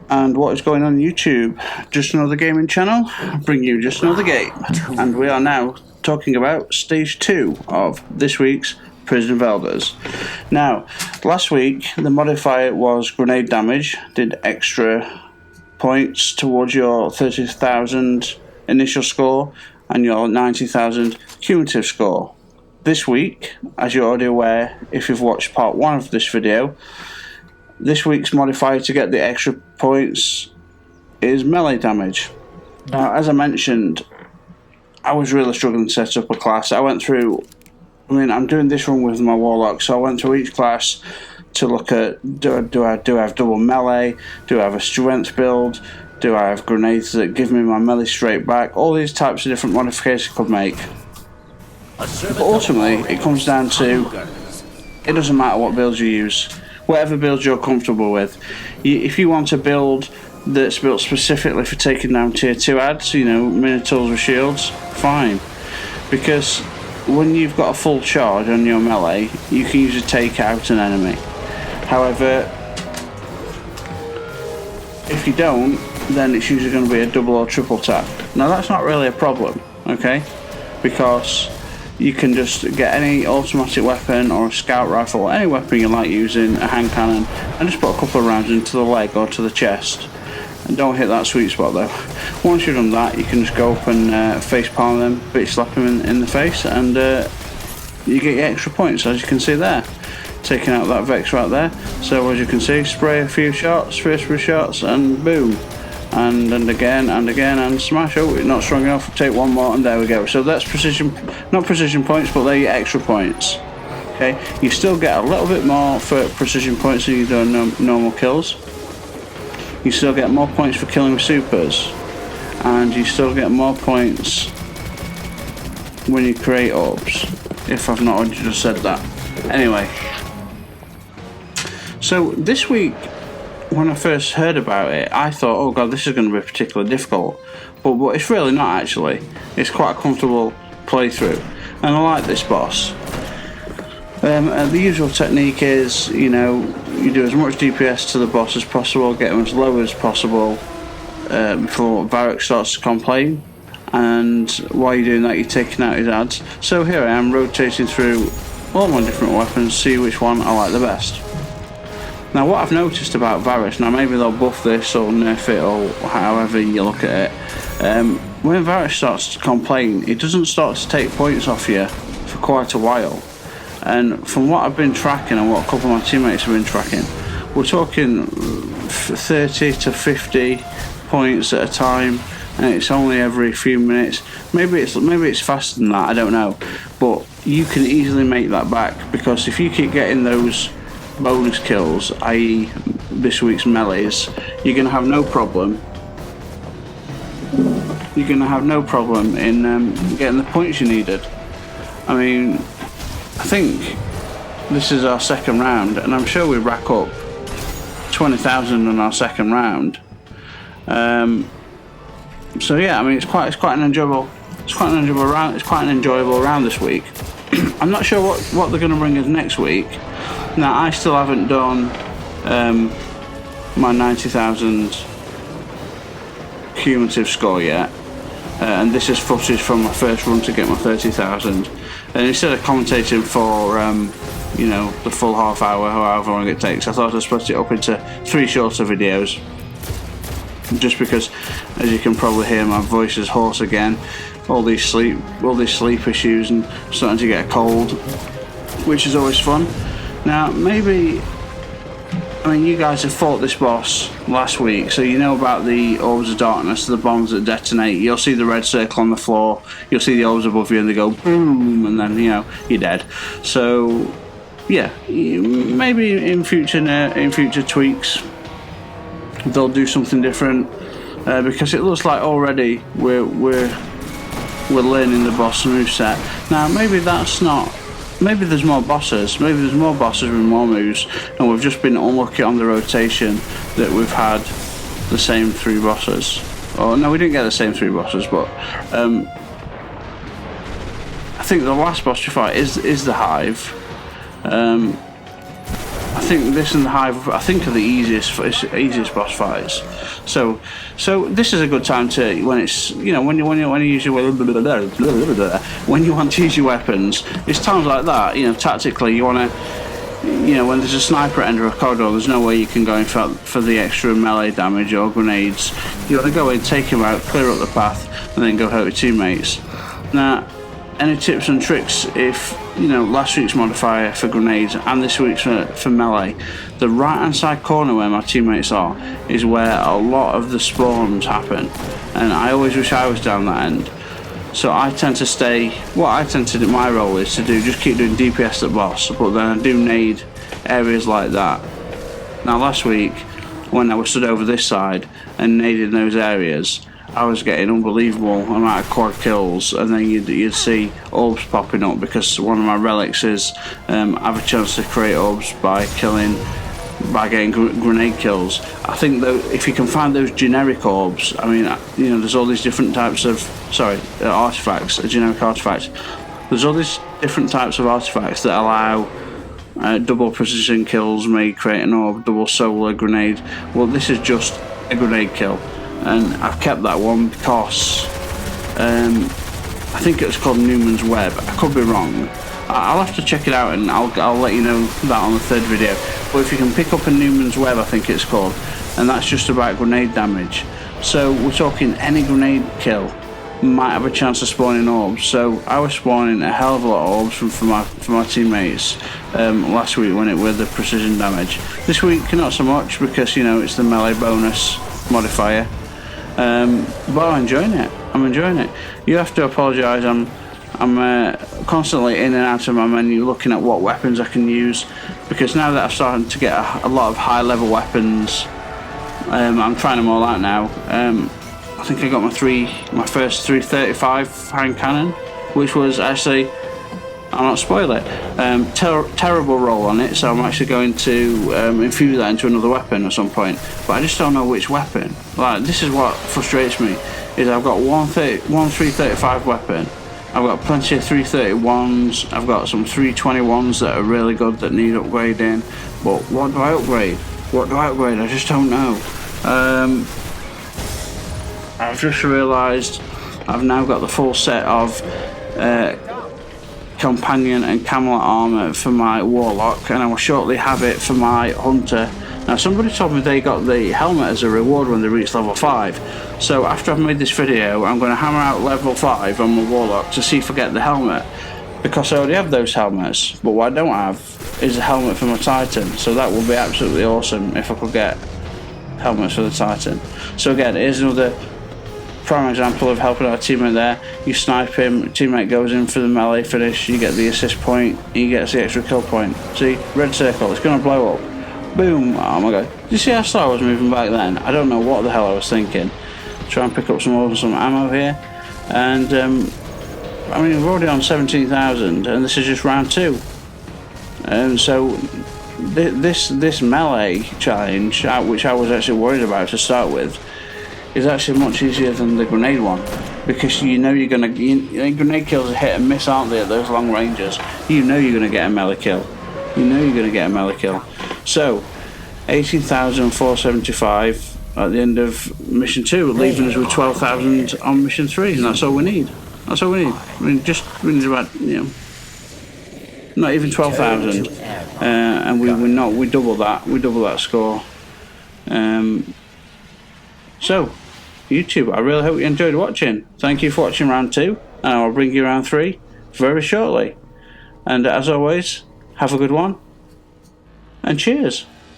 And what is going on YouTube? Just another gaming channel, bring you just another game. And we are now talking about stage 2 of this week's Prison of Elders. Now, last week the modifier was grenade damage, did extra points towards your 30,000 initial score and your 90,000 cumulative score. This week, as you're already aware if you've watched part 1 of this video, this week's modifier to get the extra points is melee damage. Now, as I mentioned, I was really struggling to set up a class. I'm doing this run with my Warlock, so I went through each class to look at, do I have double melee, do I have a strength build, do I have grenades that give me my melee straight back, all these types of different modifications I could make. But ultimately, it comes down to, it doesn't matter what build you use. Whatever build you're comfortable with. If you want a build that's built specifically for taking down tier 2 adds, minotaurs with shields, fine. Because when you've got a full charge on your melee, you can usually take out an enemy. However, if you don't, then it's usually going to be a double or triple tap. Now that's not really a problem, okay? Because you can just get any automatic weapon or a scout rifle, or any weapon you like using, a hand cannon, and just put a couple of rounds into the leg or to the chest. And don't hit that sweet spot though. Once you've done that, you can just go up and face palm them, bitch slap them in the face, and you get your extra points, as you can see there. Taking out that Vex right there. So as you can see, spray a few shots, first few shots, and boom. And again and smash. Oh, it's not strong enough. Take one more and there we go. So that's precision, not precision points, but they're your extra points. Okay, you still get a little bit more for precision points than you do on normal kills. You still get more points for killing with supers, and you still get more points when you create orbs. If I've not already just said that. Anyway, so this week, when I first heard about it, I thought, oh god, this is going to be particularly difficult. But it's really not actually. It's quite a comfortable playthrough. And I like this boss. The usual technique is, you do as much DPS to the boss as possible, get him as low as possible before Warlock starts to complain. And while you're doing that, you're taking out his adds. So here I am, rotating through all my different weapons, see which one I like the best. Now what I've noticed about Varus, now maybe they'll buff this or nerf it or however you look at it, when Varus starts to complain, it doesn't start to take points off you for quite a while. And from what I've been tracking and what a couple of my teammates have been tracking, we're talking 30 to 50 points at a time, and it's only every few minutes. Maybe it's faster than that, I don't know. But you can easily make that back, because if you keep getting those bonus kills, i.e. this week's melees, you're going to have no problem. You're going to have no problem in getting the points you needed. I mean, I think this is our second round, and I'm sure we rack up 20,000 on our second round. So yeah, I mean, it's quite an enjoyable round. It's quite an enjoyable round this week. I'm not sure what they're going to bring us next week. Now, I still haven't done my 90,000 cumulative score yet, and this is footage from my first run to get my 30,000. And instead of commentating for the full half hour, however long it takes, I thought I'd split it up into 3 shorter videos. Just because, as you can probably hear, my voice is hoarse again. All these sleep issues and starting to get a cold, which is always fun. Now, you guys have fought this boss last week, so you know about the orbs of darkness, the bombs that detonate. You'll see the red circle on the floor, you'll see the orbs above you, and they go boom, and then, you're dead. So, yeah, maybe in future tweaks, they'll do something different, because it looks like already we're learning the boss moveset. Now, maybe that's not. Maybe there's more bosses. Maybe there's more bosses with more moves, and we've just been unlucky on the rotation that we've had the same 3 bosses. Oh no, we didn't get the same 3 bosses, but I think the last boss we fight is the Hive. I think this and the Hive, I think, are the easiest boss fights. So this is a good time to, when it's, you know, when you use your, when you want to use your weapons, it's times like that. You know, tactically, you want to, you know, when there's a sniper at the end of a corridor, there's no way you can go in for the extra melee damage or grenades. You want to go in, take him out, clear up the path, and then go help your teammates. Now, any tips and tricks if, you know, last week's modifier for grenades and this week's for melee, the right hand side corner where my teammates are is where a lot of the spawns happen, and I always wish I was down that end. So I tend to stay, what I tend to do, my role is to do, just keep doing DPS at boss, but then I do nade areas like that. Now last week, when I was stood over this side and naded those areas, I was getting unbelievable amount of quad kills, and then you'd see orbs popping up because one of my relics is have a chance to create orbs by getting grenade kills. I think though, if you can find those generic orbs, I mean, you know, there's all these different types of artifacts, generic artifacts. There's all these different types of artifacts that allow double precision kills, may create an orb, double solar grenade. Well, this is just a grenade kill. And I've kept that one because I think it was called Newman's Web. I could be wrong. I'll have to check it out, and I'll let you know that on the third video. But if you can pick up a Newman's Web, I think it's called, and that's just about grenade damage. So we're talking any grenade kill might have a chance of spawning orbs. So I was spawning a hell of a lot of orbs for my teammates last week when it were the precision damage. This week not so much because, you know, it's the melee bonus modifier. But I'm enjoying it. You have to apologise. I'm constantly in and out of my menu looking at what weapons I can use, because now that I've started to get a lot of high level weapons, I'm trying them all out now. I think I got my first 335 hand cannon, which was actually, I'll not spoil it, terrible roll on it, so I'm actually going to infuse that into another weapon at some point, but I just don't know which weapon. Like, this is what frustrates me, is I've got one 335 weapon, I've got plenty of 331s, I've got some 321s that are really good that need upgrading, but what do I upgrade? I just don't know. I've just realised I've now got the full set of companion and Camelot armor for my Warlock, and I will shortly have it for my Hunter. Now, somebody told me they got the helmet as a reward when they reached level 5, so after I've made this video I'm going to hammer out level 5 on my Warlock to see if I get the helmet, because I already have those helmets, but what I don't have is a helmet for my Titan, so that would be absolutely awesome if I could get helmets for the Titan. So again, here's another prime example of helping our teammate there. You snipe him, teammate goes in for the melee finish, you get the assist point, he gets the extra kill point. See, red circle, it's going to blow up. Boom, oh my god. Did you see how slow I was moving back then? I don't know what the hell I was thinking. Try and pick up some ammo here. And, I mean, we're already on 17,000 and this is just round 2. And so, this melee challenge, which I was actually worried about to start with, is actually much easier than the grenade one, because you know you're gonna, grenade kills are hit and miss, aren't they, at those long ranges? You know you're gonna get a melee kill. So 18,475 at the end of mission 2, leaving us with 12,000 on mission 3, and that's all we need. I mean, we need about, you know, not even 12,000, and we double that score. So, YouTube, I really hope you enjoyed watching. Thank you for watching round 2, and I'll bring you round 3 very shortly. And as always, have a good one, and cheers.